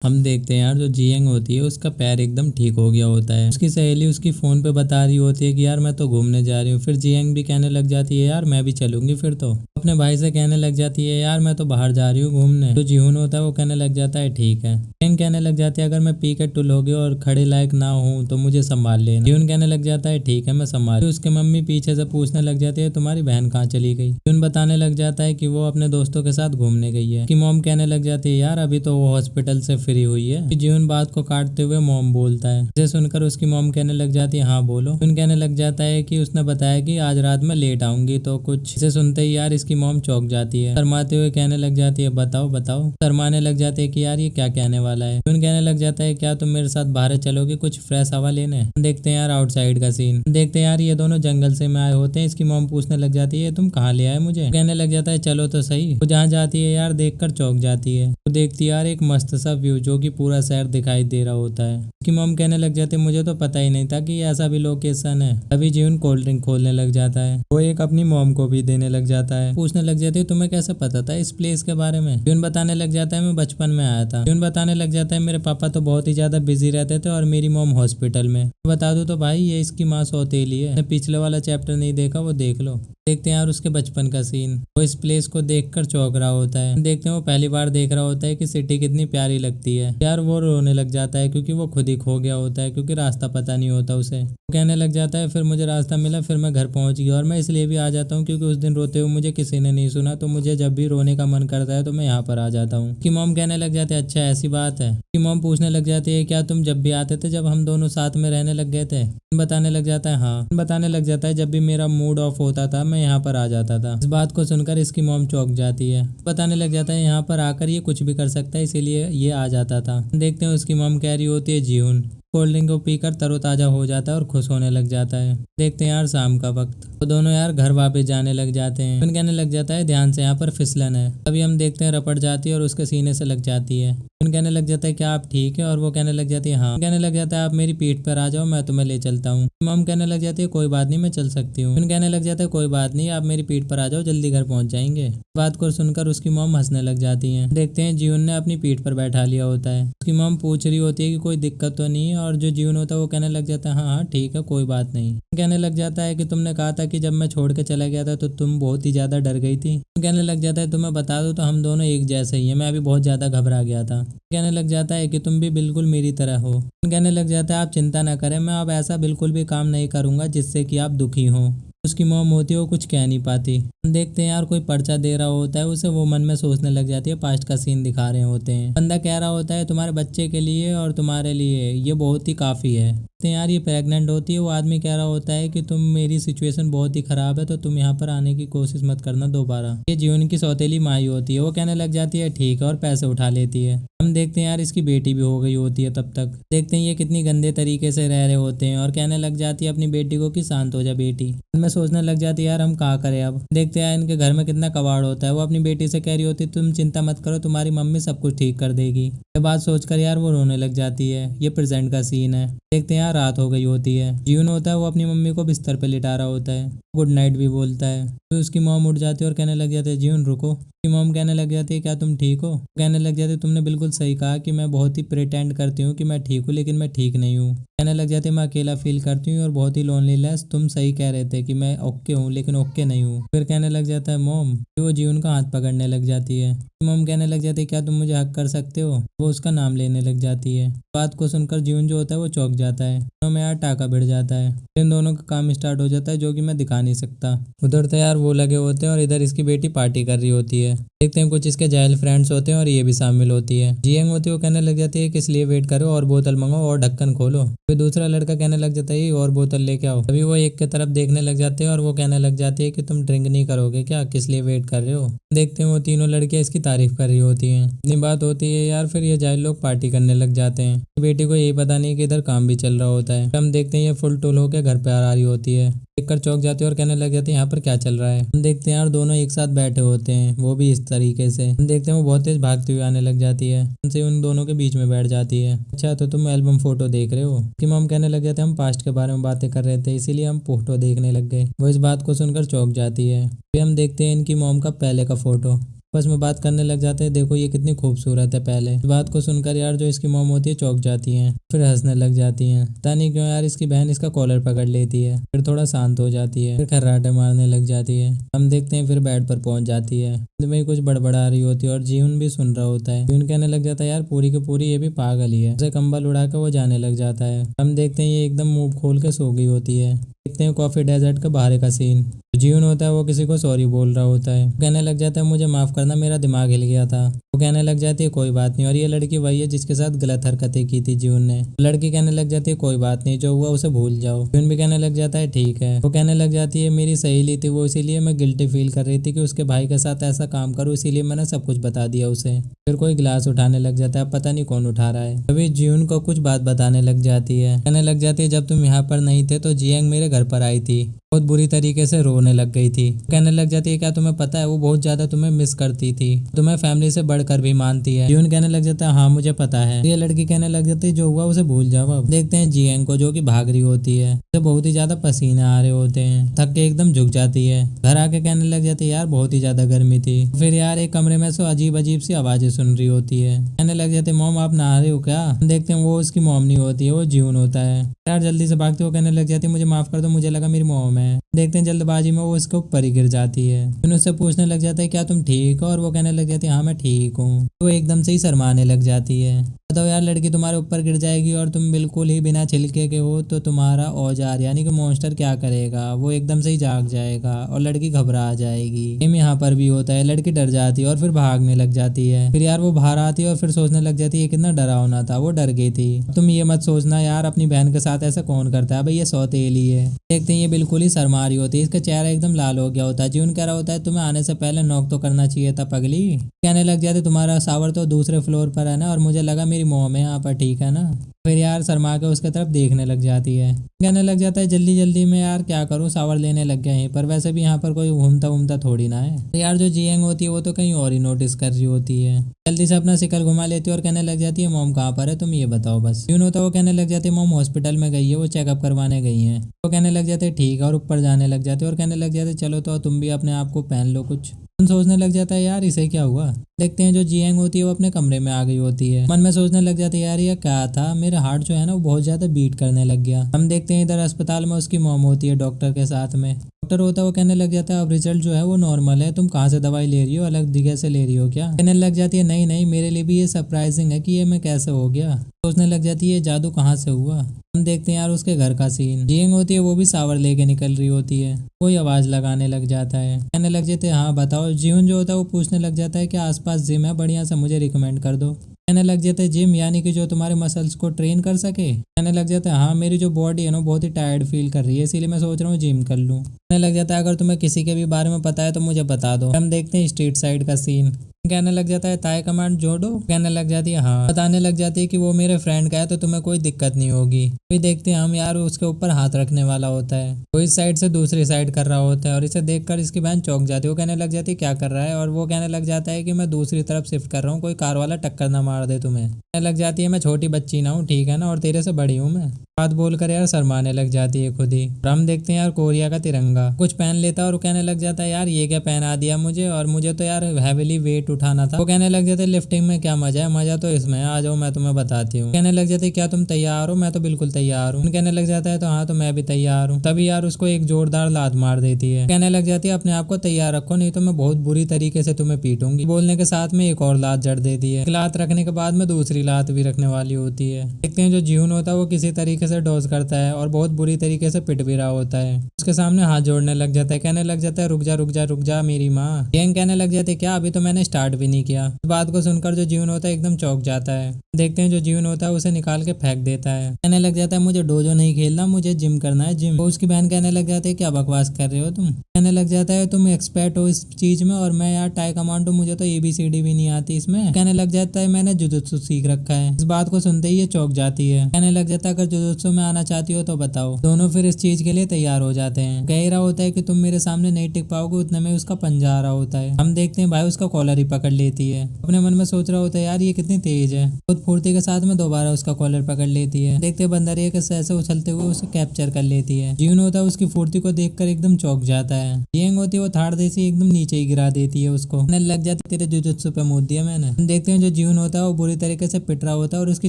हम देखते हैं यार जो जियंग होती है उसका पैर एकदम ठीक हो गया होता है। उसकी सहेली उसकी फोन पे बता रही होती है कि यार मैं तो घूमने जा रही हूँ। फिर जियंग भी कहने लग जाती है यार मैं भी चलूंगी। फिर तो अपने भाई से कहने लग जाती है यार मैं तो बाहर जा रही हूँ घूमने। तो जीहुन होता है वो कहने लग जाता है ठीक है। जियंग कहने लग जाती है अगर मैं पी के टुल हो गई और खड़े लायक ना हूँ तो मुझे संभाल लेना। जीहुन कहने लग जाता है ठीक है मैं संभाल। उसके मम्मी पीछे से पूछने लग जाती है तुम्हारी बहन कहाँ चली गई। जीहुन बताने लग जाता है कि वो अपने दोस्तों के साथ घूमने गई है। कि मॉम कहने लग जाती है यार अभी तो वो हॉस्पिटल से फ्री हुई है। जीवन बात को काटते हुए मॉम बोलता है। इसे सुनकर उसकी मॉम कहने लग जाती है हाँ बोलो। जीवन कहने लग जाता है कि उसने बताया कि आज रात में लेट आऊंगी तो कुछ। इसे सुनते ही यार इसकी मॉम चौंक जाती है। शर्माते हुए कहने लग जाती है बताओ बताओ। शर्माने लग जाती है कि यार ये क्या कहने वाला है। जीवन कहने लग जाता है क्या तुम मेरे साथ बाहर चलोगे कुछ फ्रेश हवा लेने। देखते हैं यार आउटसाइड का सीन। देखते हैं यार ये दोनों जंगल से में आए होते हैं। इसकी मॉम पूछने लग जाती है तुम कहाँ ले आए मुझे। कहने लग जाता है चलो तो सही। वो जहाँ जाती है यार देखकर चौंक जाती है। वो देखती है यार एक मस्त सा व्यू जो कि पूरा शहर दिखाई दे रहा होता है। उसकी मॉम कहने लग जाते मुझे तो पता ही नहीं था कि ऐसा भी लोकेशन है। तभी जीवन कोल्ड ड्रिंक खोलने लग जाता है। वो एक अपनी मॉम को भी देने लग जाता है। पूछने लग जाती है तुम्हें कैसे पता था इस प्लेस के बारे में। जीवन बताने लग जाता है मैं बचपन में आया था। जीवन बताने लग जाता है मेरे पापा तो बहुत ही ज्यादा बिजी रहते थे और मेरी मॉम हॉस्पिटल में। बता दूं तो भाई ये इसकी माँ सौतेली है। पिछले वाला चैप्टर नहीं देखा वो देख लो। देखते हैं यार उसके बचपन का सीन। वो इस प्लेस को देखकर चौंक रहा होता है। देखते हैं वो पहली बार देख रहा होता है कि सिटी कितनी प्यारी लगती है। यार वो रोने लग जाता है क्योंकि वो खुद ही खो गया होता है क्योंकि रास्ता पता नहीं होता उसे। वो कहने लग जाता है फिर मुझे रास्ता मिला फिर मैं घर पहुंच गया और मैं इसलिए भी आ जाता हूँ क्योंकि उस दिन रोते हुए मुझे किसी ने नहीं सुना। तो मुझे जब भी रोने का मन करता है तो मैं यहाँ पर आ जाता हूँ। कि मॉम कहने लग जाते हैं अच्छा ऐसी बात है। कि मॉम पूछने लग जाती है क्या तुम जब भी आते थे जब हम दोनों साथ में रहने लग गए थे। बताने लग जाता है हाँ। बताने लग जाता है जब भी मेरा मूड ऑफ होता था मैं यहाँ पर आ जाता था। इस बात को सुनकर इसकी मॉम चौंक जाती है। बताने लग जाता है यहाँ पर आकर ये कुछ भी कर सकता है इसीलिए ये आ जाता था। देखते हैं उसकी मॉम कह रही होती है जीहुन कोल्ड ड्रिंक को पीकर तरोताजा हो जाता है और खुश होने लग जाता है। देखते हैं यार शाम का वक्त। वो दोनों यार घर वापस जाने लग जाते हैं। फिर कहने लग जाता है ध्यान से यहाँ पर फिसलन है। तभी हम देखते हैं रपट जाती है और उसके सीने से लग जाती है। फिर कहने लग जाता है क्या आप ठीक है और वो कहने लग जाती है हाँ। कहने लग जाता है आप मेरी पीठ पर आ जाओ मैं तुम्हें ले चलता हूँ। मॉम कहने लग जाती है कोई बात नहीं मैं चल सकती हूँ। फिर कहने लग जाता है कोई बात नहीं आप मेरी पीठ पर आ जाओ जल्दी घर पहुंच जाएंगे। बात को सुनकर उसकी मॉम हंसने लग जाती है। देखते हैं जीवन ने अपनी पीठ पर बैठा लिया होता है। उसकी मॉम पूछ रही होती है कि कोई दिक्कत तो नहीं है और जो जीवन होता है वो कहने लग जाता है हाँ हाँ ठीक है कोई बात नहीं। कहने लग जाता है कि तुमने कहा था कि जब मैं छोड़ के चला गया था तो तुम बहुत ही ज्यादा डर गई थी। कहने लग जाता है तुम्हें बता दो तो हम दोनों एक जैसे ही हैं मैं अभी बहुत ज्यादा घबरा गया था। कहने लग जाता है कि तुम भी बिल्कुल मेरी तरह हो। कहने लग जाता है आप चिंता ना करें मैं अब ऐसा बिल्कुल भी काम नहीं करूंगा जिससे कि आप दुखी हो। उसकी मॉम होती है वो कुछ कह नहीं पाती। देखते हैं यार कोई पर्चा दे रहा होता है उसे वो मन में सोचने लग जाती है। पास्ट का सीन दिखा रहे होते हैं। बंदा कह रहा होता है तुम्हारे बच्चे के लिए और तुम्हारे लिए ये बहुत ही काफी है। तो यार ये प्रेग्नेंट होती है। वो आदमी कह रहा होता है कि तुम मेरी सिचुएशन बहुत ही खराब है तो तुम यहाँ पर आने की कोशिश मत करना दोबारा। ये जीवन की सौतेली माई होती है। वो कहने लग जाती है ठीक है और पैसे उठा लेती है। हम देखते हैं यार इसकी बेटी भी हो गई होती है तब तक। देखते हैं ये कितनी गंदे तरीके से रह रहे होते हैं और कहने लग जाती है अपनी बेटी को कि शांत हो जा बेटी। मैं सोचने लग जाती है यार हम कहाँ करें अब। देखते हैं इनके घर में कितना कबाड़ होता है। वो अपनी बेटी से कह रही होती तुम चिंता मत करो तुम्हारी मम्मी सब कुछ ठीक कर देगी। ये बात सोचकर यार वो रोने लग जाती है। ये प्रेजेंट का सीन है। देखते हैं यार रात हो गई होती है। जीवन होता है वो अपनी मम्मी को बिस्तर पे लिटा रहा होता है। गुड नाइट भी बोलता है। फिर उसकी मॉम उठ जाती है और कहने लग जाते है जीवन रुको। उसकी मॉम कहने लग जाती है क्या तुम ठीक हो। कहने लग जाती है तुमने बिल्कुल सही कहा कि मैं बहुत ही प्रिटेंड करती हूँ कि मैं ठीक हूँ लेकिन मैं ठीक नहीं हूँ। कहने लग जाती है मैं अकेला फील करती हूँ और बहुत ही लोनलीनेस। तुम सही कह रहे थे कि मैं ओके हूँ लेकिन ओके नहीं हूँ। फिर कहने लग जाता है मॉम। वो जीवन का हाथ पकड़ने लग जाती है। मॉम कहने लग जाती है क्या तुम मुझे हक कर सकते हो। वो उसका नाम लेने लग जाती है। बात को सुनकर जीवन जो होता है वो चौंक जाता है। दोनों में यार टाका भिड़ जाता है। इन दोनों का काम स्टार्ट हो जाता है जो कि मैं दिखा नहीं सकता। उधर तो यार वो लगे होते हैं और इधर इसकी बेटी पार्टी कर रही होती है। देखते हैं कुछ इसके जाहिल फ्रेंड्स होते हैं और ये भी शामिल होती है। जियंग होती है वो कहने लग जाती है किस लिए वेट करो और बोतल मंगाओ और ढक्कन खोलो। फिर दूसरा लड़का कहने लग जाता है और बोतल लेके आओ। अभी वो एक की तरफ देखने लग जाते हैं और वो कहने लग जाती है कि तुम ड्रिंक नहीं करोगे क्या किस लिए वेट कर रहे हो। देखते हैं वो तीनों लड़कियां इसकी तारीफ कर रही होती हैं। इतनी बात होती है यार फिर ये जाहिल लोग पार्टी करने लग जाते हैं। बेटी को यही पता नहीं कि इधर काम भी चल रहा होता है। हम देखते हैं ये फुल टूल होकर घर पे आ रही होती है। देखकर चौंक जाती है और कहने लग जाती है यहाँ पर क्या चल रहा है। हम देखते हैं यार दोनों एक साथ बैठे होते हैं वो भी इस तरीके से। हम देखते हैं वो बहुत तेज भागती हुई आने लग जाती है। उनसे उन दोनों के बीच में बैठ जाती है। अच्छा तो तुम एल्बम फोटो देख रहे हो। कि मॉम कहने लग जाते हैं हम पास्ट के बारे में बातें कर रहे थे इसीलिए हम फोटो देखने लग गए। वो इस बात को सुनकर चौंक जाती है। फिर हम देखते हैं इनकी मॉम का पहले का फोटो। आपस में बात करने लग जाते हैं, देखो ये कितनी खूबसूरत है। पहले इस बात को सुनकर यार जो इसकी मॉम होती है चौंक जाती है, फिर हंसने लग जाती है। पता नहीं क्यों यार इसकी बहन इसका कॉलर पकड़ लेती है, फिर थोड़ा शांत हो जाती है, फिर खर्राटे मारने लग जाती है। हम देखते हैं फिर बेड पर पहुंच जाती है, में कुछ बड़बड़ा रही होती है और जीवन भी सुन रहा होता है। जीवन कहने लग जाता है यार पूरी की पूरी ये भी पागल ही है। उसे कंबल उड़ा के वो जाने लग जाता है। हम देखते हैं ये एकदम मुंह खोल के सो गई होती है। देखते हैं कॉफी डेजर्ट के बाहर का सीन। जीवन होता है वो किसी को सॉरी बोल रहा होता है, कहने लग जाता है मुझे माफ करना, मेरा दिमाग हिल गया था। वो कहने लग जाती है कोई बात नहीं, और ये लड़की वही है जिसके साथ गलत हरकतें की थी जीवन ने। लड़की कहने लग जाती है कोई बात नहीं, जो हुआ उसे भूल जाओ। जीवन भी कहने लग जाता है ठीक है। वो कहने लग जाती है मेरी सहेली थी वो, इसीलिए मैं गिल्टी फील कर रही थी कि उसके भाई के साथ ऐसा काम करूँ, इसीलिए मैंने सब कुछ बता दिया उसे। फिर कोई गिलास उठाने लग जाता है, पता नहीं कौन उठा रहा है। तभी जीवन को कुछ बात बताने लग जाती है, कहने लग जाती है जब तुम यहाँ पर नहीं थे तो जियांग मेरे घर पर आई थी, बहुत बुरी तरीके से रोने लग गई थी। कहने लग जाती है क्या तुम्हें पता है वो बहुत ज्यादा तुम्हें मिस करती थी, तुम्हें फैमिली से बढ़कर भी मानती है। जीवन कहने लग जाता है हाँ मुझे पता है। ये लड़की कहने लग जाती है जो हुआ उसे भूल जाओ। अब देखते हैं जियांग को जो कि भाग रही होती है, उसे बहुत ही ज्यादा पसीने आ रहे होते हैं, थक के एकदम झुक जाती है। घर आके कहने लग जाती है यार बहुत ही ज्यादा गर्मी थी। फिर यार एक कमरे में से अजीब अजीब सी आवाजें सुन रही होती है। कहने लग जाते मॉम आप नहा रहे हो क्या? देखते हैं वो उसकी मॉम नहीं होती है, वो जीवन होता है। यार जल्दी से भागते हो, कहने लग जाती है मुझे माफ कर दो, मुझे लगा मेरी मॉम है। देखते हैं जल्दबाजी में वो इसके ऊपर ही गिर जाती है। फिर उससे पूछने लग जाता है क्या तुम ठीक हो? और वो कहने लग जाती है हाँ मैं ठीक हूँ। तो एकदम से ही शर्माने लग जाती है। बताओ यार लड़की तुम्हारे ऊपर गिर जाएगी और तुम बिल्कुल ही बिना छिलके के हो तो तुम्हारा औजार यानी कि मॉन्स्टर क्या करेगा? वो एकदम से ही जाग जाएगा और लड़की घबरा जाएगी। सेम यहाँ पर भी होता है, लड़की डर जाती है और फिर भागने लग जाती है। फिर यार वो बाहर आती है और फिर सोचने लग जाती है कितना डरावना था, वो डर गई थी। तुम ये मत सोचना यार अपनी बहन के साथ ऐसा कौन करता है, भाई ये सौतेली है। देखते हैं ये बिल्कुल ही शर्मा रही होती है, इसका चेहरा एकदम लाल हो गया होता है। जीवन कह रहा होता है तुम्हें आने से पहले नॉक तो करना चाहिए था पगली। कहने लग जाते तुम्हारा शावर तो दूसरे फ्लोर पर है ना, और मुझे लगा मेरी मॉम है यहाँ पर, ठीक है ना। फिर यार शर्मा के उसके तरफ देखने लग जाती है, कहने लग जाता है जल्दी जल्दी में यार क्या करूँ, शावर लेने लग गए हैं, पर वैसे भी यहाँ पर कोई घूमता घूमता थोड़ी ना है। तो यार जो जियांग होती है वो तो कहीं और ही नोटिस कर रही होती है। जल्दी से अपना शिकल घुमा लेती है और कहने लग जाती है मॉम कहाँ पर है, तुम ये बताओ बस। यूं होता वो कहने लग जाती है मॉम हॉस्पिटल में गई है, वो चेकअप करवाने गई है। वो कहने लग जाते ठीक है और ऊपर जाने लग जाते और कहने लग जाते चलो तो तुम भी अपने आप को पहन लो कुछ। सोचने लग जाता है यार इसे क्या हुआ। देखते हैं जो जियांग होती है वो अपने कमरे में आ गई होती है। मन में सोचने लग जाती है यार ये क्या था, मेरे हार्ट जो है ना वो बहुत ज्यादा बीट करने लग गया। हम देखते हैं इधर अस्पताल में उसकी मॉम होती है डॉक्टर के साथ में। डॉक्टर होता है वो कहने लग जाता है अब रिजल्ट जो है वो नॉर्मल है, तुम कहाँ से दवाई ले रही हो, अलग जगह से ले रही हो क्या? कहने लग जाती है नहीं नहीं मेरे लिए भी ये सरप्राइजिंग है कि ये मैं कैसे हो गया। सोचने लग जाती है जादू कहाँ से हुआ। हम देखते हैं यार उसके घर का सीन। जियांग होती है वो भी शावर लेके निकल रही होती है, कोई आवाज लगाने लग जाता है। कहने लग जाते हाँ बताओ। जीवन जो होता है वो पूछने लग जाता है कि आसपास जिम है बढ़िया सा, मुझे रिकमेंड कर दो। कहने लग जाता है जिम यानी कि जो तुम्हारे मसल्स को ट्रेन कर सके। कहने लग जाता है हाँ मेरी जो बॉडी है ना बहुत ही टायर्ड फील कर रही है, इसीलिए मैं सोच रहा हूँ जिम कर लूँ। कहने लग जाता है अगर तुम्हें किसी के भी बारे में पता है तो मुझे बता दो। हम देखते हैं स्ट्रीट साइड का सीन। कहने लग जाता है ताई कमांड जोड़ो। कहने लग जाती है हाँ। बताने लग जाती है कि वो मेरे फ्रेंड का है तो तुम्हें कोई दिक्कत नहीं होगी। फिर देखते हैं हम यार उसके ऊपर हाथ रखने वाला होता है, वो इस साइड से दूसरी साइड कर रहा होता है और इसे देखकर इसकी बहन चौंक जाती है। वो कहने लग जाती है क्या कर रहा है, और वो कहने लग जाता है कि मैं दूसरी तरफ शिफ्ट कर रहा हूँ, कोई कार वाला टक्कर ना मार दे तुम्हें। कहने लग जाती है मैं छोटी बच्ची ना हूँ ठीक है ना, और तेरे से बड़ी हूँ मैं। बात बोलकर यार शर्माने लग जाती है खुद ही। हम देखते हैं यार कोरिया का तिरंगा कुछ पहन लेता है और कहने लग जाता है यार ये क्या पहना दिया मुझे, और मुझे तो यार हैवीली वेट उठाना था। वो कहने लग जाते लिफ्टिंग में क्या मजा है, मजा तो इसमें है, आ जाओ मैं तुम्हें बताती हूँ। कहने लग जाते क्या तुम तैयार हो? मैं तो बिल्कुल तैयार हूँ। कहने लग जाता है तो हाँ तो मैं भी तैयार हूँ। तभी यार उसको एक जोरदार लात मार देती है। कहने लग जाती है अपने आप को तैयार रखो नहीं तो मैं बहुत बुरी तरीके से तुम्हें पीटूंगी। बोलने के साथ में एक और लात जड़ देती है। लात रखने के बाद में दूसरी लात भी रखने वाली होती है। देखते हैं जो जीवन होता है वो किसी तरीके से डॉज करता है और बहुत बुरी तरीके से पिट भी रहा होता है। उसके सामने हाथ जोड़ने लग जाता है, कहने लग जाता है रुक जा रुक जा रुक जा मेरी माँ। गैंग कहने लग जाते क्या अभी तो मैंने स्टार्ट भी नहीं किया। इस बात को सुनकर जो जीवन होता है एकदम चौंक जाता है। देखते हैं जो जीवन होता है उसे निकाल के फेंक देता है। कहने लग जाता है मुझे डोजो नहीं खेलना, मुझे जिम करना है जिम। तो उसकी बहन कहने लग जाती है क्या बकवास कर रहे हो तुम। कहने लग जाता है तुम एक्सपर्ट हो इस चीज में और मैं यार टाई कमांडो, मुझे तो ABCD भी नहीं आती इसमें। कहने लग जाता है मैंने जुजुत्सु सीख रखा है। इस बात को सुनते ही ये चौंक जाती है। कहने लग जाता है अगर जुजुत्सु में आना चाहती हो तो बताओ। दोनों फिर इस चीज के लिए तैयार हो जाते हैं। कह रहा होता है कि तुम मेरे सामने नहीं टिक पाओगे, उतने में उसका पंजा आ रहा होता है। हम देखते हैं भाई उसका कॉलर ही पकड़ लेती है। अपने मन में सोच रहा होता है यार ये कितनी तेज है। खुद फुर्ती के साथ में दोबारा उसका कॉलर पकड़ लेती है। देखते बंदर एक ऐसे उछलते हुए उसे कैप्चर कर लेती है। जीवन होता है उसकी फुर्ती को देखकर एकदम चौंक जाता है। जियांग होती है वो थाड़ देसी एकदम नीचे ही गिरा देती है उसको। लग जाती तेरे जुजुत्सु पे मूत दिया मैंने। हम देखते हैं जो जीवन होता है वो बुरी तरीके से पिट रहा होता है और उसकी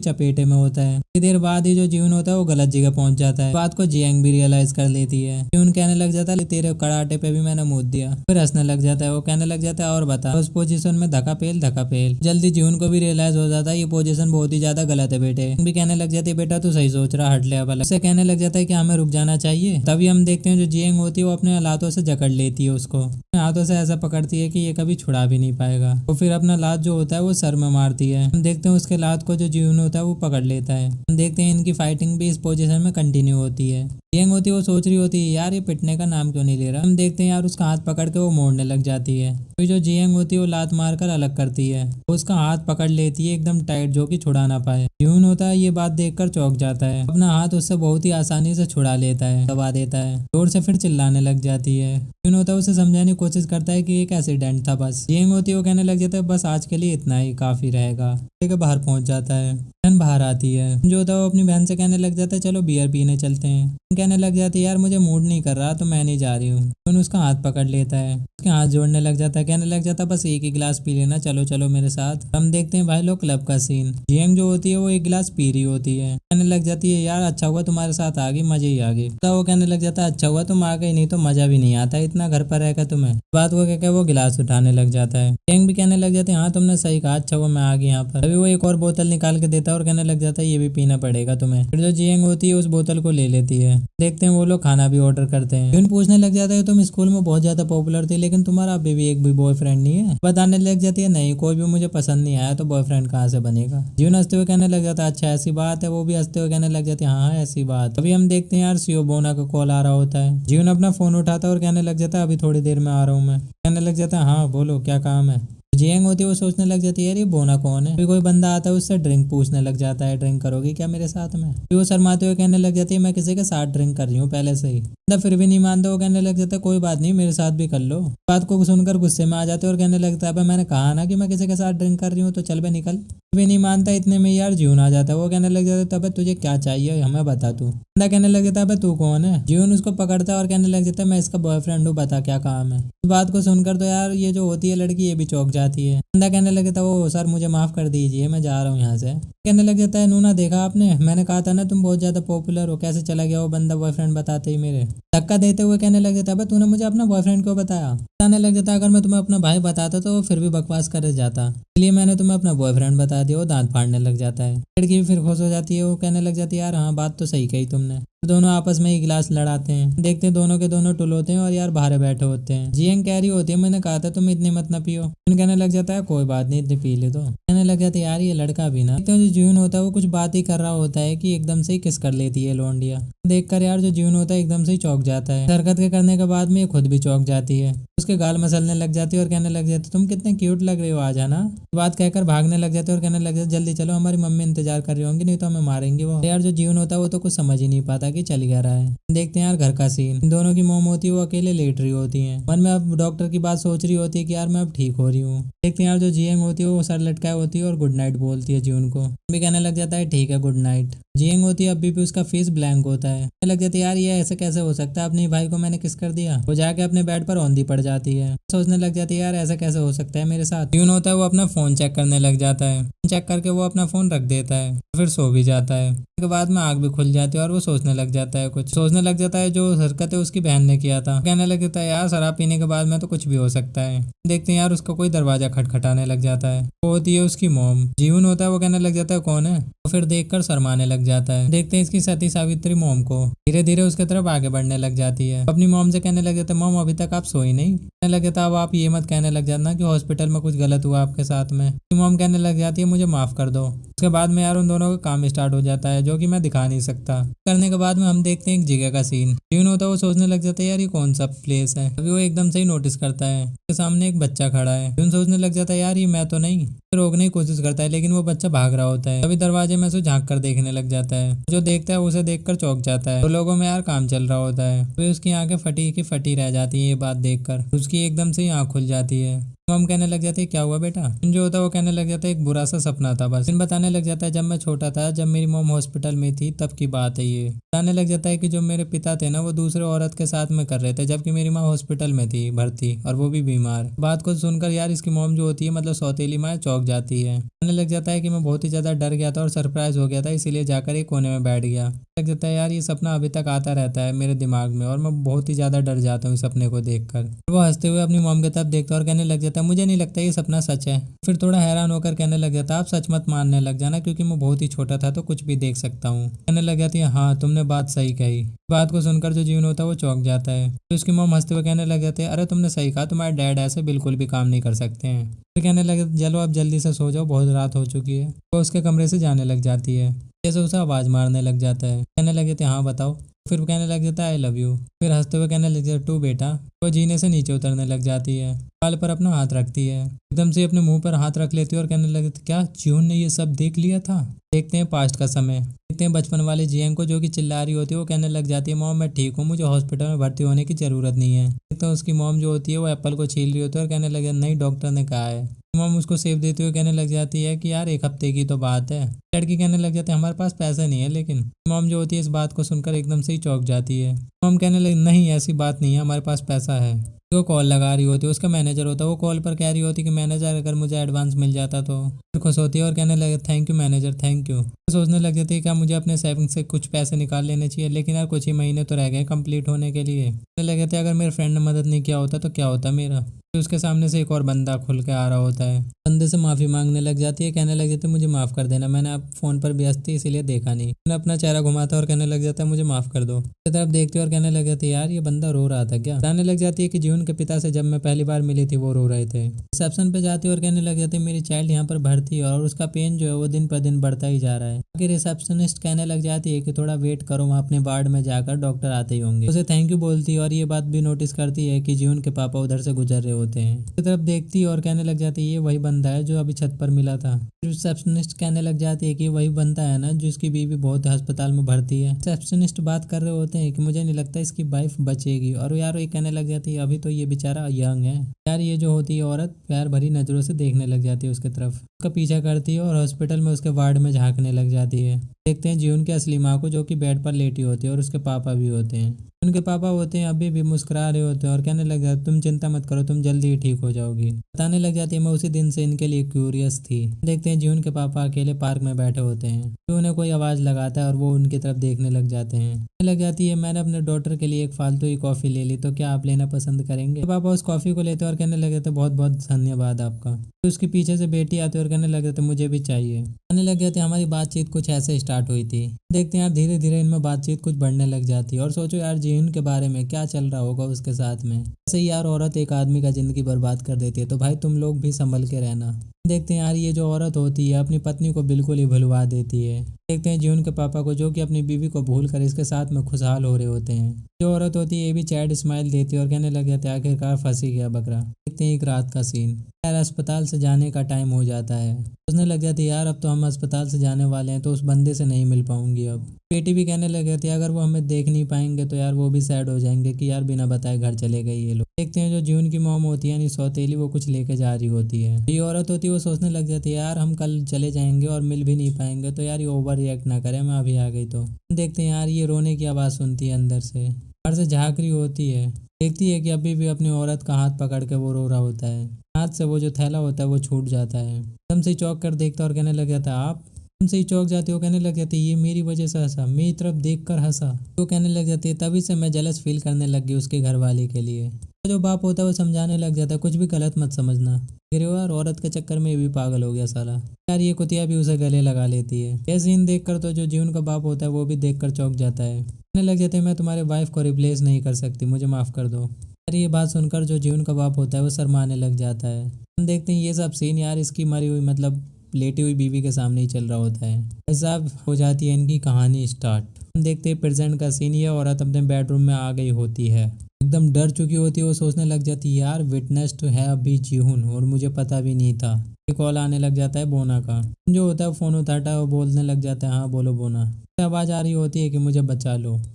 चपेटे में होता है। थोड़ी देर बाद ही जो जीवन होता है वो गलत जगह पहुंच जाता है। बात को जियांग भी रियलाइज कर लेती है। जीवन कहने लग जाता है तेरे कराटे पे भी मैंने मूत दिया। फिर हंसने लग जाता है। वो कहने लग जाता है और बता। उस पोजीशन में धक्का पेल। जल्दी जीवन को भी रियलाइज हो जाता है ये पोजीशन बहुत ही ज्यादा गलत है बेटे। भी कहने लग जाती है बेटा तू सही सोच रहा, हट ले अब। उससे कहने लग जाता है कि हमें रुक जाना चाहिए। तभी हम देखते हैं जो जियांग होती है वो अपने हाथों से जकड़ लेती है उसको। अपने हाथों से ऐसा पकड़ती है कि ये कभी छुड़ा भी नहीं पाएगा। तो फिर अपना लात जो होता है वो सर में मारती है। हम देखते हैं उसके लात को जो जीवन होता है वो पकड़ लेता है। हम देखते हैं इनकी फाइटिंग भी इस पोजीशन में कंटिन्यू होती है। जियांग होती है वो सोच रही होती है यार ये पिटने का नाम क्यों नहीं ले रहा। हम देखते हैं यार उसका हाथ पकड़ के वो मोड़ने लग जाती है। तो जो जियांग होती है वो लात मारकर अलग करती है। वो उसका हाथ पकड़ लेती है एकदम टाइट जो कि छुड़ा ना पाए। जीवन होता है ये बात देखकर चौंक जाता है। अपना हाथ उससे बहुत ही आसानी से छुड़ा लेता है, दबा देता है। जोर से फिर चिल्लाने लग जाती है। जीवन होता है उसे समझाने की कोशिश करता है कि एक एक्सीडेंट था बस। जियांग होती है वो कहने लग जाता है बस आज के लिए इतना ही काफी रहेगा। बाहर पहुंच जाता है। बहन बाहर आती है। जो होता है वो अपनी बहन से कहने लग जाता है चलो बियर पीने चलते हैं। कहने लग जाती है यार मुझे मूड नहीं कर रहा तो मैं नहीं जा रही हूँ। उसका हाथ पकड़ लेता है, उसके हाथ जोड़ने लग जाता है। कहने लग जाता है बस एक ही गिलास पी लेना, चलो चलो मेरे साथ। हम देखते हैं भाई लोग क्लब का सीन। जियांग जो होती है वो एक गिलास पी रही होती है। कहने लग जाती है यार अच्छा हुआ तुम्हारे साथ आ गई, मजे ही आ गए। तो वो कहने लग जाता है अच्छा हुआ तुम आ गई, नहीं तो मजा भी नहीं आता इतना घर पर रहकर तुम्हें। बात को कहकर वो गिलास उठाने लग जाता है। जियांग भी कहने लग जाते हैं हाँ तुमने सही कहा, अच्छा हुआ मैं आ गई यहाँ पर। अभी वो एक और बोतल निकाल के देता है और कहने लग जाता है ये भी पीना पड़ेगा तुम्हें। फिर जो जियांग होती है उस बोतल को ले लेती है। देखते हैं वो लोग खाना भी ऑर्डर करते हैं। जीवन पूछने लग जाता है तुम स्कूल में बहुत ज्यादा पॉपुलर थी लेकिन तुम्हारा अभी भी एक भी बॉयफ्रेंड नहीं है। बताने लग जाती है नहीं कोई भी मुझे पसंद नहीं आया तो बॉयफ्रेंड कहाँ से बनेगा। जीवन हंसते हुए कहने लग जाता है अच्छा ऐसी बात है। वो भी हंसते हुए कहने लग जाती है हाँ ऐसी बात। अभी हम देखते हैं यार सियोबोना का कॉल आ रहा होता है। जीवन अपना फोन उठाता है और कहने लग जाता है अभी थोड़ी देर में आ रहा हूँ मैं। कहने लग जाता है हाँ बोलो क्या काम है। जियांग होती है वो सोचने लग जाती है यार ये बोना कौन है। फिर कोई बंदा आता है उससे ड्रिंक पूछने लग जाता है ड्रिंक करोगी क्या मेरे साथ में। फिर वो शर्माते हुए कहने लग जाती है मैं किसी के साथ ड्रिंक कर रही हूँ पहले से ही। बंदा फिर भी नहीं मानता। वो कहने लग जाता है कोई बात नहीं मेरे साथ भी कर लो। बात को सुनकर गुस्से में आ जाते और कहने लगता है मैंने कहा ना कि मैं किसी के साथ ड्रिंक कर रही हूँ तो चल बे निकल। भी नहीं मानता। इतने में यार जीवन आ जाता है। वो कहने लग जाता है तब तुझे क्या चाहिए हमें बता तू। बंदा कहने लग जाता है तू कौन है। जीवन उसको पकड़ता है और कहने लग जाता है मैं इसका बॉयफ्रेंड हूँ, बता क्या काम है। इस बात को सुनकर तो यार ये जो होती है लड़की ये भी चौंक जाती है। बंदा कहने लग जाता है वो सर मुझे माफ कर दीजिए मैं जा रहा हूँ यहाँ से। कहने लग जाता है नूना देखा आपने, मैंने कहा था ना तुम बहुत ज्यादा पॉपुलर हो, कैसे चला गया वो बंदा बॉयफ्रेंड बताते ही मेरे। धक्का देते हुए कहने लग जाता है तूने मुझे अपना बॉयफ्रेंड क्यों बताया। कहने लग जाता है अगर मैं तुम्हें अपना भाई बताता तो फिर भी बकवास कर जाता, इसलिए मैंने तुम्हें अपना बॉयफ्रेंड बता दिया। वो दांत फाड़ने लग जाता है। लड़की भी फिर खुश हो जाती है। वो कहने लग जाती है यार हाँ बात तो सही कही तुमने। दोनों आपस में ही गिलास लड़ाते हैं। देखते हैं दोनों के दोनों टुल होते हैं और यार बाहर बैठे होते हैं। जियांग कह रही होती है मैंने कहा था तुम इतनी मत ना पियो। कहने लग जाता है कोई बात नहीं इतनी पी ले तो। कहने लग जाती है यार ये लड़का भी ना। देखते हैं जो जीवन होता है वो कुछ बात ही कर रहा होता है कि एकदम से ही किस कर लेती है लौंडिया। देखकर यार जो जीवन होता है एकदम से ही चौंक जाता है। हरकत के करने के बाद में ये खुद भी चौंक जाती है। उसके गाल मसलने लग जाती है और कहने लग जाती तुम कितने क्यूट लग रहे हो आ जाना। बात कहकर भागने लग जाते और कहने लग जाते जल्दी चलो हमारी मम्मी इंतजार कर रही होंगी नहीं तो हमें मारेंगे वो। यार जो जीवन होता है वो तो कुछ समझ ही नहीं पाता कि चल क्या रहा है। देखते हैं यार घर का सीन। इन दोनों की मॉम होती है वो अकेले लेट रही होती है। मन में अब डॉक्टर की बात सोच रही होती है कि यार मैं अब ठीक हो रही हूँ। देखते हैं यार जो जियांग होती है वो सर लटकाए होती है और गुड नाइट बोलती है जीवन को। भी कहने लग जाता है ठीक है गुड नाइट। जियांग होती है अभी भी उसका फेस ब्लैंक होता है। कहने लग जाती है यार ये ऐसे कैसे हो सकता है, अपने भाई को मैंने किस कर दिया। वो जाके अपने बेड पर औंधी पड़ जाती है। सोचने लग जाती है यार ऐसा कैसे हो सकता है मेरे साथ। जीवन होता है वो अपना फोन चेक करने लग जाता है। चेक करके वो अपना फोन रख देता है फिर सो भी जाता है। उसके बाद में आग भी खुल जाती है और वो सोचने लग जाता है कुछ। सोचने लग जाता है जो हरकत है उसकी बहन ने किया था। कहने लग जाता है यार शराब पीने के बाद में तो कुछ भी हो सकता है। देखते हैं यार उसका कोई दरवाजा खटखटाने लग जाता है। वो होती है उसकी मॉम। जीवन होता है वो कहने लग जाता है कौन है। तो फिर देखकर शर्माने लग जाता है। देखते हैं इसकी सती सावित्री मॉम को। धीरे धीरे उसके तरफ आगे बढ़ने लग जाती है। अपनी मॉम से कहने लग जाता है मॉम अभी तक आप सोई नहीं। कहने लग जाता है अब आप ये मत कहने लग जाना कि हॉस्पिटल में कुछ गलत हुआ आपके साथ में। मॉम कहने लग जाती है मुझे माफ कर दो। उसके बाद में यार उन दोनों का काम स्टार्ट हो जाता है जो कि मैं दिखा नहीं सकता। करने के बाद में हम देखते हैं एक जगह का सीन। जीवन होता है वो सोचने लग जाता है यार ये कौन सा प्लेस है। अभी वो एकदम से ही नोटिस करता है उसके सामने एक बच्चा खड़ा है। जीवन सोचने लग जाता है यार ये मैं तो नहीं। रोकने की कोशिश करता है लेकिन वो बच्चा भाग रहा होता है। अभी दरवाजे में से झांक कर देखने लग जाता है। जो देखता है उसे देखकर चौंक जाता है। तो लोगों में यार काम चल रहा होता है। अभी उसकी आंखें फटी की फटी रह जाती है ये बात देखकर। उसकी एकदम से ही आंख खुल जाती है। मॉम कहने लग जाती है क्या हुआ बेटा। जो होता है वो कहने लग जाता है एक बुरा सा सपना था बस। फिर बताने लग जाता है जब मैं छोटा था, जब मेरी मॉम हॉस्पिटल में थी तब की बात है ये। बताने लग जाता है कि जो मेरे पिता थे ना वो दूसरे औरत के साथ में कर रहे थे, जबकि मेरी माँ हॉस्पिटल में थी भर्ती, और वो भी बीमार। बात को सुनकर यार इसकी मॉम जो होती है मतलब सौतेली माँ चौंक जाती है। कहने लग जाता है कि मैं बहुत ही ज्यादा डर गया था और सरप्राइज हो गया था, इसीलिए जाकर एक कोने में बैठ गया। लग जाता है यार ये सपना अभी तक आता रहता है मेरे दिमाग में और मैं बहुत ही ज्यादा डर जाता हूँ इस सपने को देखकर। वो हंसते हुए अपनी मॉम की तरफ देखता है और कहने लग जाता है मुझे नहीं लगता ये सपना सच है। फिर थोड़ा हैरान होकर कहने लग जाता है आप सच मत मानने लग जाना, क्योंकि मैं बहुत ही छोटा था तो कुछ भी देख सकता हूँ। कहने लग जाती है हाँ तुमने बात सही कही। बात को सुनकर जो जीवन होता है वो चौंक जाता है। तो उसकी मॉम हंसते हुए कहने लग जाते हैं अरे तुमने सही कहा, तुम्हारे डैड ऐसे बिल्कुल भी काम नहीं कर सकते हैं। फिर कहने लगे चलो अब जल्दी से सो जाओ, बहुत रात हो चुकी है। वो उसके कमरे से जाने लग जाती है, जैसे उसे आवाज मारने लग जाता है। कहने लगे थे हाँ बताओ। फिर कहने लग जाता है आई लव यू। फिर हंसते हुए कहने लग जाता टू बेटा। वो जीने से नीचे उतरने लग जाती है, गाल पर अपना हाथ रखती है, एकदम से अपने मुंह पर हाथ रख लेती है और कहने लगे क्या जीवन ने ये सब देख लिया था। देखते हैं पास्ट का समय, देखते हैं बचपन वाले जीएन को जो कि चिल्ला रही होती है। वो कहने लग जाती है मॉम मैं ठीक हूँ, मुझे हॉस्पिटल में भर्ती होने की जरूरत नहीं है। तो उसकी मॉम जो होती है वो एप्पल को छील रही होती है और कहने लगे नहीं डॉक्टर ने कहा है। मॉम उसको सेव देते हुए कहने लग जाती है कि यार एक हफ्ते की तो बात है। लड़की कहने लग जाती है हमारे पास पैसे नहीं है, लेकिन मॉम जो होती है इस बात को सुनकर एकदम से ही चौंक जाती है। मॉम कहने लगी नहीं ऐसी बात नहीं है, हमारे पास पैसा है। वो कॉल लगा रही होती है, उसका मैनेजर होता है, वो कॉल पर कह रही होती कि मैनेजर अगर मुझे एडवांस मिल जाता तो। फिर खुश होती है और कहने लगे thank you manager thank you. सोचने लग जाती है क्या मुझे अपने सेविंग से कुछ पैसे निकाल लेने चाहिए, लेकिन यार कुछ ही महीने तो रह गए कंप्लीट होने के लिए। लगे थे अगर मेरे फ्रेंड ने मदद नहीं किया होता तो क्या होता मेरा। फिर उसके सामने से एक और बंदा खुल के आ रहा होता है, बंदे से माफी मांगने लग जाती है। कहने लग जाते मुझे माफ कर देना, मैंने आप फोन पर व्यस्त थी इसीलिए देखा नहीं। अपना चेहरा घुमाता और कहने लग जाता है मुझे माफ कर दो। तरफ देखते और कहने लग जाती यार ये बंदा रो रहा था क्या। बताने लग जाती है कि जीवन के पिता से जब मैं पहली बार मिली थी वो रो रहे थे। रिसेप्शन पे जाती और कहने लग जाती मेरी चाइल्ड यहाँ पर भर्ती है और उसका पेन जो है वो दिन पर दिन बढ़ता ही जा रहा है। रिसेप्शनिस्ट कहने लग जाती है कि थोड़ा वेट करो, वहाँ अपने वार्ड में जाकर डॉक्टर आते ही होंगे। उसे थैंक यू बोलती है और ये बात भी नोटिस करती है कि जीवन के पापा उधर से गुजर रहे होते हैं। उसकी तरफ देखती और कहने लग जाती है ये वही बंदा है जो अभी छत पर मिला था। रिसेप्शनिस्ट कहने लग जाती है कि वही बंदा है ना जिसकी बीवी बहुत अस्पताल में भर्ती है। रिसेप्शनिस्ट बात कर रहे होते हैं कि मुझे नहीं लगता इसकी वाइफ बचेगी, और यार ये कहने लग जाती है अभी तो ये बेचारा यंग है। यार ये जो होती है औरत प्यार भरी नजरों से देखने लग जाती है उसके तरफ, उसका पीछा करती है और हॉस्पिटल में उसके वार्ड में झांकने लग जाती है। देखते हैं जीवन की असली माँ को जो कि बेड पर लेटी होती है और उसके पापा भी होते हैं। उनके पापा होते हैं अभी भी मुस्कुरा रहे होते हैं और कहने लग जाते तुम चिंता मत करो, तुम जल्दी ही ठीक हो जाओगी। बताने लग जाती है मैं उसी दिन से इनके लिए क्यूरियस थी। देखते हैं जीवन के पापा अकेले पार्क में बैठे होते हैं, तो उन्हें कोई आवाज लगाता है और वो उनकी तरफ देखने लग जाते हैं। कहने लग जाती है मैंने अपने डॉटर के लिए एक फालतू ही कॉफी ले ली, तो क्या आप लेना पसंद करेंगे। पापा उस कॉफी को लेते और कहने लगे थे बहुत बहुत धन्यवाद आपका। तो उसके पीछे से बेटी आती और कहने लगे थे मुझे भी चाहिए। कहने लग गए थे हमारी बातचीत कुछ ऐसे स्टार्ट हुई थी। देखते हैं यार धीरे धीरे इनमें बातचीत कुछ बढ़ने लग जाती है और सोचो यार जीवन के बारे में क्या चल रहा होगा उसके साथ में। ऐसे ही यार औरत एक आदमी का जिंदगी बर्बाद कर देती है, तो भाई तुम लोग भी संभल के रहना। देखते हैं यार ये जो औरत होती है अपनी पत्नी को बिल्कुल ही भुलवा देती है। देखते हैं जीवन के पापा को जो कि अपनी बीवी को भूल कर इसके साथ में खुशहाल हो रहे होते हैं। जो औरत होती है ये भी चैड स्माइल देती है और कहने लग जाते आखिरकार फंसी गया बकरा। देखते हैं एक रात का सीन, यार अस्पताल से जाने का टाइम हो जाता है। उसने लग जाती है यार अब तो हम अस्पताल से जाने वाले हैं तो उस बंदे से नहीं मिल पाऊंगी। अब बेटी भी कहने लग जाती है अगर वो हमें देख नहीं पाएंगे तो यार वो भी सैड हो जाएंगे कि यार बिना बताए घर चले गए ये लोग। देखते हैं जो जीवन की मॉम होती है यानी सौतेली वो कुछ लेके जा रही होती है। ये औरत होती है वो सोचने लग जाती है यार हम कल चले जाएंगे और मिल भी नहीं पाएंगे, तो यार ये ओवर रिएक्ट ना करे, मैं अभी आ गई तो। देखते हैं यार ये रोने की आवाज़ सुनती है अंदर से, बाहर से झाँक रही होती है। देखती है कि अभी भी अपनी औरत का हाथ पकड़ के वो रो रहा होता है। हाथ से वो जो थैला होता है वो छूट जाता है। एकदम से चौंक कर देखता और कहने लग जाता आप। एकदम से ही चौंक जाती हो, कहने लग जाती ये मेरी वजह से हंसा, मेरी तरफ देख कर हंसा। तो कहने लग जाती है तभी से मैं जेलस फील करने लग गई उसके घर वाले के लिए। जो बाप होता है वो समझाने लग जाता है कुछ भी गलत मत समझना, यार औरत के चक्कर में ये भी पागल हो गया साला। यार ये कुतिया भी उसे गले लगा लेती है। ये सीन देखकर तो जो जीवन का बाप होता है वो भी देखकर चौंक जाता है। कहने लग जाते हैं मैं तुम्हारे वाइफ को रिप्लेस नहीं कर सकती, मुझे माफ कर दो। यार ये बात सुनकर जो जीवन का बाप होता है वो शर्माने लग जाता है। हम देखते हैं ये सब सीन यार इसकी मरी हुई मतलब लेटी हुई बीवी के सामने ही चल रहा होता है। ऐसा हो जाती है इनकी कहानी स्टार्ट। हम देखते हैं प्रेजेंट का सीन, ये औरत अपने बेडरूम में आ गई होती है, एकदम डर चुकी होती है। वो सोचने लग जाती है यार विटनेस तो है अभी जीवन और मुझे पता भी नहीं था। कॉल आने लग जाता है बोना का। जो होता है फोन उठाता है वो बोलने लग जाता है हाँ बोलो बोना। आवाज आ रही होती है कि मुझे बचा लो।